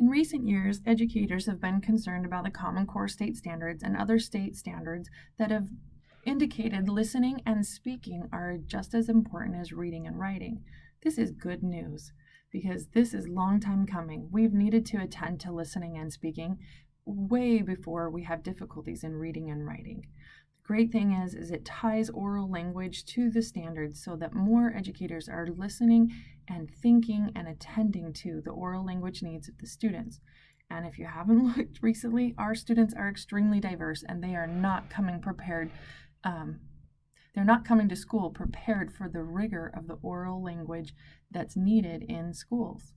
In recent years, educators have been concerned about the Common Core state standards and other state standards that have indicated listening and speaking are just as important as reading and writing. This is good news because this is a long time coming. We've needed to attend to listening and speaking way before we have difficulties in reading and writing. The great thing is it ties oral language to the standards so that more educators are listening and thinking and attending to the oral language needs of the students. And if you haven't looked recently, our students are extremely diverse and they are not coming prepared. They're not coming to school prepared for the rigor of the oral language that's needed in schools.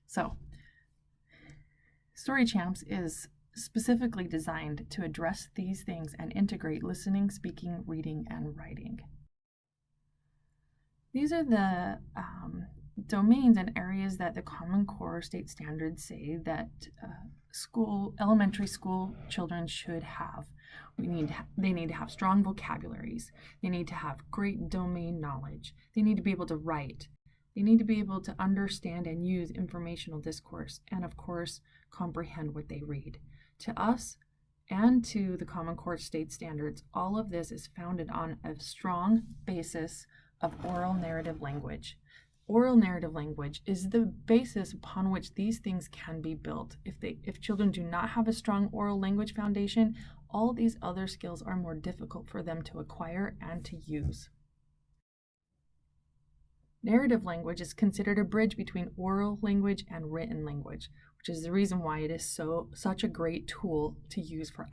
So, Story Champs is specifically designed to address these things and integrate listening, speaking, reading, and writing. These are the domains and areas that the Common Core state standards say that elementary school children should have. They need to have strong vocabularies. They need to have great domain knowledge. They need to be able to write. They need to be able to understand and use informational discourse, and of course, comprehend what they read. To us and to the Common Core state standards, all of this is founded on a strong basis of oral narrative language. Oral narrative language is the basis upon which these things can be built. If children do not have a strong oral language foundation, all these other skills are more difficult for them to acquire and to use. Narrative language is considered a bridge between oral language and written language, which is the reason why it is such a great tool to use for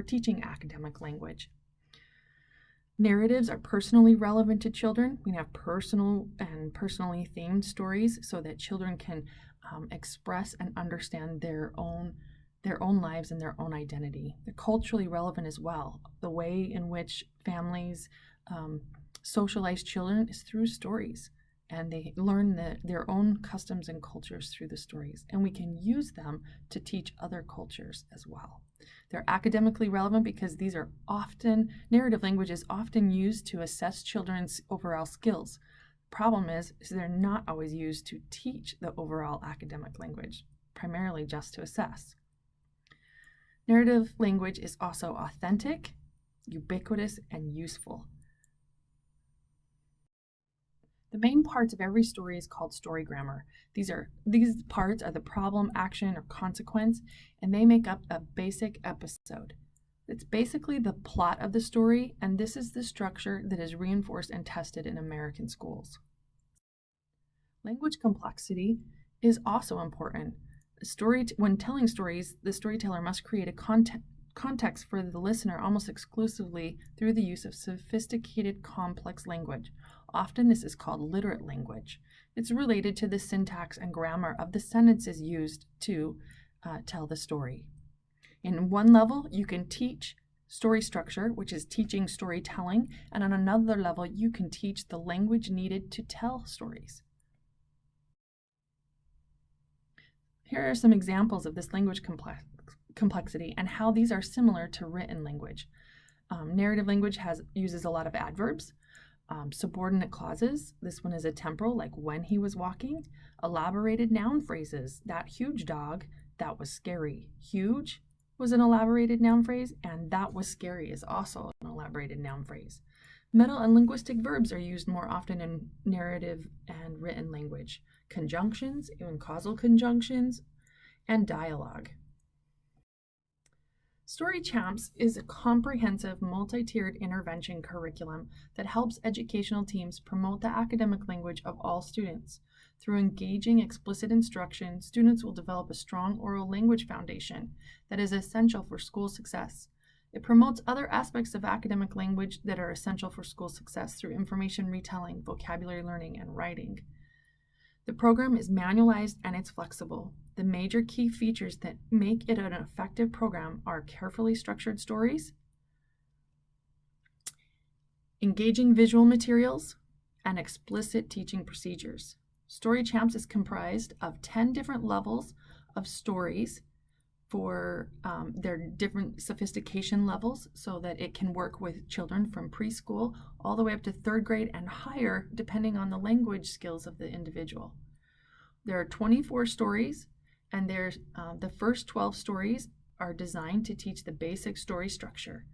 teaching academic language. Narratives are personally relevant to children. We have personal and personally themed stories so that children can express and understand their own lives and their own identity. They're culturally relevant as well. The way in which families socialize children is through stories, and they learn their own customs and cultures through the stories, and we can use them to teach other cultures as well. They're academically relevant because narrative language is often used to assess children's overall skills. The problem is they're not always used to teach the overall academic language, primarily just to assess. Narrative language is also authentic, ubiquitous, and useful. The main parts of every story is called story grammar. These parts are the problem, action, or consequence, and they make up a basic episode. It's basically the plot of the story, and this is the structure that is reinforced and tested in American schools. Language complexity is also important. When telling stories, the storyteller must create a context for the listener almost exclusively through the use of sophisticated, complex language. Often this is called literate language. It's related to the syntax and grammar of the sentences used to tell the story. In one level, you can teach story structure, which is teaching storytelling, and on another level, you can teach the language needed to tell stories. Here are some examples of this language complexity and how these are similar to written language. Narrative language uses a lot of adverbs, subordinate clauses. This one is a temporal, like when he was walking. Elaborated noun phrases. That huge dog, that was scary. Huge was an elaborated noun phrase, and that was scary is also an elaborated noun phrase. Meta and linguistic verbs are used more often in narrative and written language. Conjunctions, even causal conjunctions, and dialogue. Story Champs is a comprehensive, multi-tiered intervention curriculum that helps educational teams promote the academic language of all students. Through engaging explicit instruction, students will develop a strong oral language foundation that is essential for school success. It promotes other aspects of academic language that are essential for school success through information retelling, vocabulary learning, and writing. The program is manualized and it's flexible. The major key features that make it an effective program are carefully structured stories, engaging visual materials, and explicit teaching procedures. Story Champs is comprised of 10 different levels of stories for their different sophistication levels so that it can work with children from preschool all the way up to 3rd grade and higher, depending on the language skills of the individual. There are 24 stories, And the first 12 stories are designed to teach the basic story structure.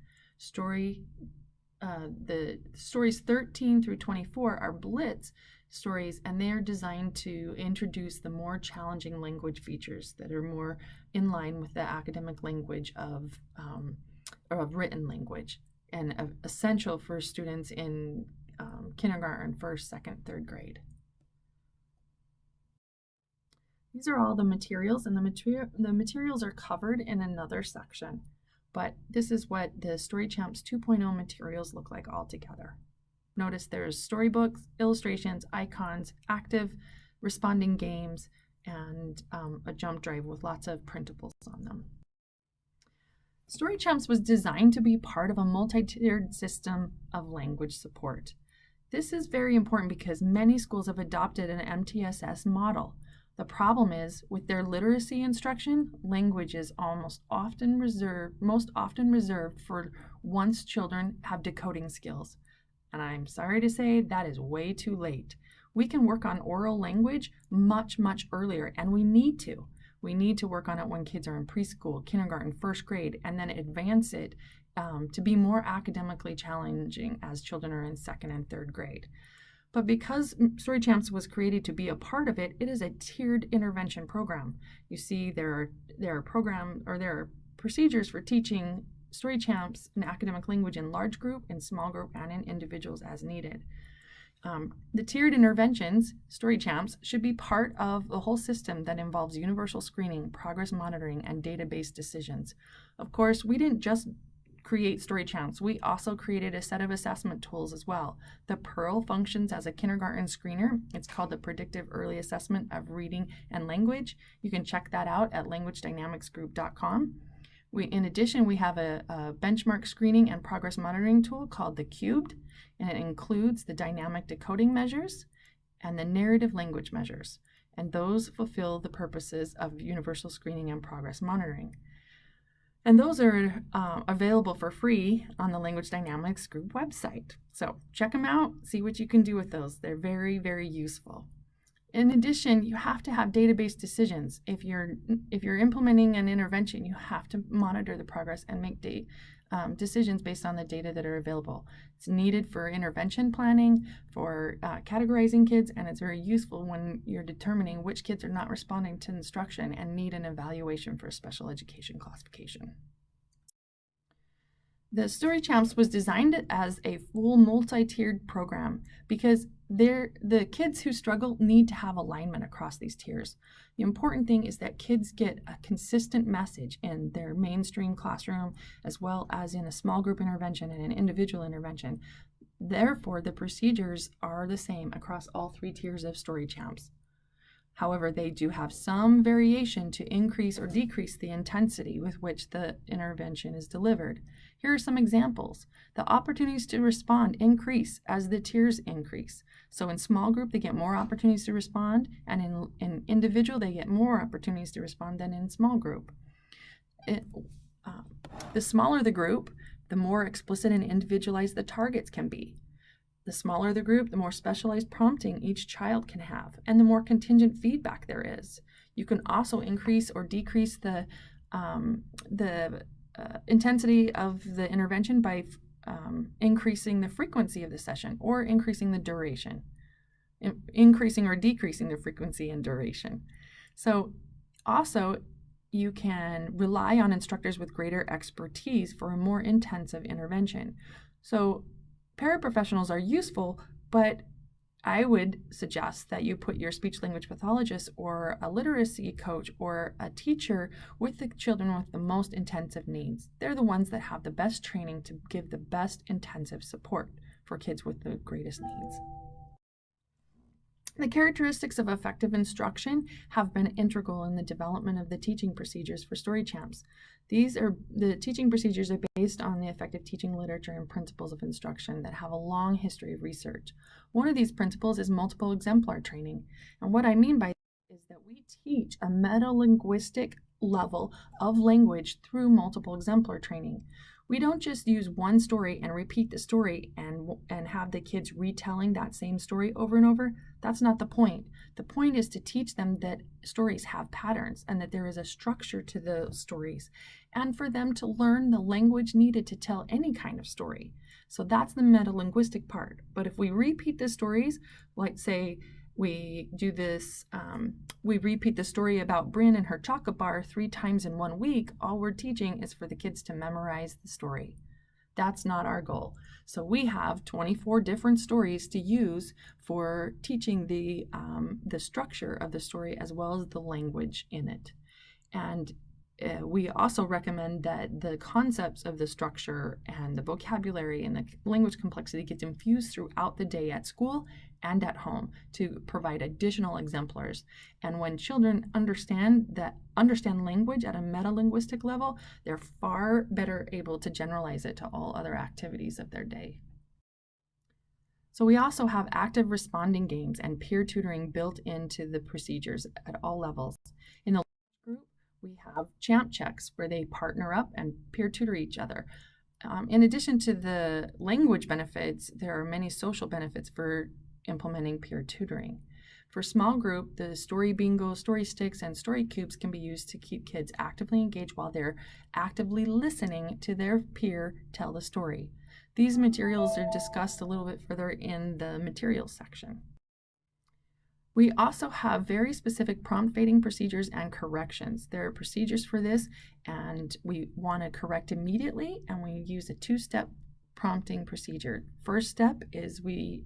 The stories 13 through 24 are blitz stories, and they are designed to introduce the more challenging language features that are more in line with the academic language of written language, and essential for students in kindergarten, first, second, third grade. These are all the materials, and the materials are covered in another section. But this is what the Story Champs 2.0 materials look like all together. Notice there's storybooks, illustrations, icons, active responding games, and a jump drive with lots of printables on them. Story Champs was designed to be part of a multi-tiered system of language support. This is very important because many schools have adopted an MTSS model. The problem is, with their literacy instruction, language is most often reserved for once children have decoding skills. And I'm sorry to say that is way too late. We can work on oral language much, much earlier, and we need to. We need to work on it when kids are in preschool, kindergarten, first grade, and then advance it to be more academically challenging as children are in second and third grade. But because Story Champs was created to be a part of it, it is a tiered intervention program. You see, there are procedures for teaching Story Champs in academic language in large group, in small group, and in individuals as needed. The tiered interventions, Story Champs, should be part of the whole system that involves universal screening, progress monitoring, and database decisions. Of course, we didn't just create Story Champs. We also created a set of assessment tools as well. The Pearl functions as a kindergarten screener. It's called the Predictive Early Assessment of Reading and Language. You can check that out at languagedynamicsgroup.com. In addition, we have a benchmark screening and progress monitoring tool called the Cubed, and it includes the dynamic decoding measures and the narrative language measures, and those fulfill the purposes of universal screening and progress monitoring. And those are available for free on the Language Dynamics Group website. So check them out, see what you can do with those. They're very, very useful. In addition, you have to have database decisions. If you're implementing an intervention, you have to monitor the progress and make decisions based on the data that are available. It's needed for intervention planning, for categorizing kids, and it's very useful when you're determining which kids are not responding to instruction and need an evaluation for special education classification. The Story Champs was designed as a full multi-tiered program because the kids who struggle need to have alignment across these tiers. The important thing is that kids get a consistent message in their mainstream classroom as well as in a small group intervention and an individual intervention. Therefore, the procedures are the same across all three tiers of Story Champs. However, they do have some variation to increase or decrease the intensity with which the intervention is delivered. Here are some examples. The opportunities to respond increase as the tiers increase. So in small group, they get more opportunities to respond, and in individual, they get more opportunities to respond than in small group. The smaller the group, the more explicit and individualized the targets can be. The smaller the group, the more specialized prompting each child can have, and the more contingent feedback there is. You can also increase or decrease the intensity of the intervention by increasing the frequency of the session or increasing the duration, increasing or decreasing the frequency and duration. So also, you can rely on instructors with greater expertise for a more intensive intervention. So paraprofessionals are useful, but I would suggest that you put your speech-language pathologist or a literacy coach or a teacher with the children with the most intensive needs. They're the ones that have the best training to give the best intensive support for kids with the greatest needs. The characteristics of effective instruction have been integral in the development of the teaching procedures for Story Champs. The teaching procedures are based on the effective teaching literature and principles of instruction that have a long history of research. One of these principles is multiple exemplar training. And what I mean by that is that we teach a meta-linguistic level of language through multiple exemplar training. We don't just use one story and repeat the story and have the kids retelling that same story over and over. That's not the point. The point is to teach them that stories have patterns and that there is a structure to those stories, and for them to learn the language needed to tell any kind of story. So that's the metalinguistic part. But if we repeat the stories, like say we do this, we repeat the story about Bryn and her chocolate bar 3 times in 1 week, all we're teaching is for the kids to memorize the story. That's not our goal. So we have 24 different stories to use for teaching the structure of the story as well as the language in it. And we also recommend that the concepts of the structure and the vocabulary and the language complexity gets infused throughout the day at school and at home to provide additional exemplars. And when children understand language at a metalinguistic level, they're far better able to generalize it to all other activities of their day. So we also have active responding games and peer tutoring built into the procedures at all levels. In the group, we have champ checks where they partner up and peer tutor each other. In addition to the language benefits, there are many social benefits for implementing peer tutoring. For small group, the story bingo, story sticks, and story cubes can be used to keep kids actively engaged while they're actively listening to their peer tell the story. These materials are discussed a little bit further in the materials section. We also have very specific prompt fading procedures and corrections. There are procedures for this, and we want to correct immediately, and we use a 2-step prompting procedure. First step is we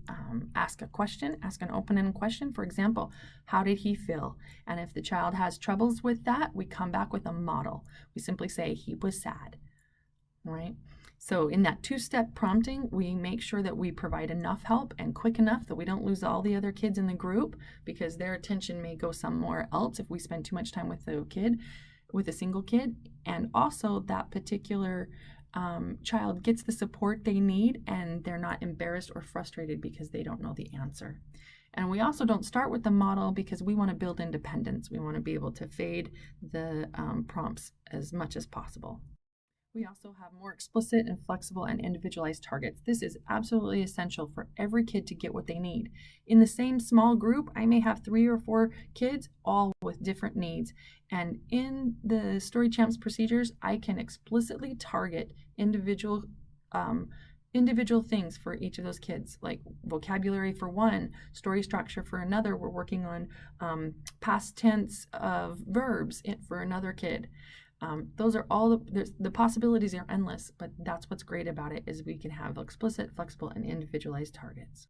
ask an open-ended question. For example, how did he feel? And if the child has troubles with that, we come back with a model. We simply say, he was sad, right? So in that 2-step prompting, we make sure that we provide enough help and quick enough that we don't lose all the other kids in the group, because their attention may go somewhere else if we spend too much time with a single kid. And also that particular child gets the support they need and they're not embarrassed or frustrated because they don't know the answer. And we also don't start with the model because we want to build independence. We want to be able to fade the prompts as much as possible. We also have more explicit and flexible and individualized targets. This is absolutely essential for every kid to get what they need. In the same small group, I may have 3 or 4 kids, all with different needs. And in the Story Champs procedures, I can explicitly target individual things for each of those kids, like vocabulary for one, story structure for another. We're working on past tense of verbs for another kid. Those are all the possibilities are endless, but that's what's great about it, is we can have explicit, flexible, and individualized targets.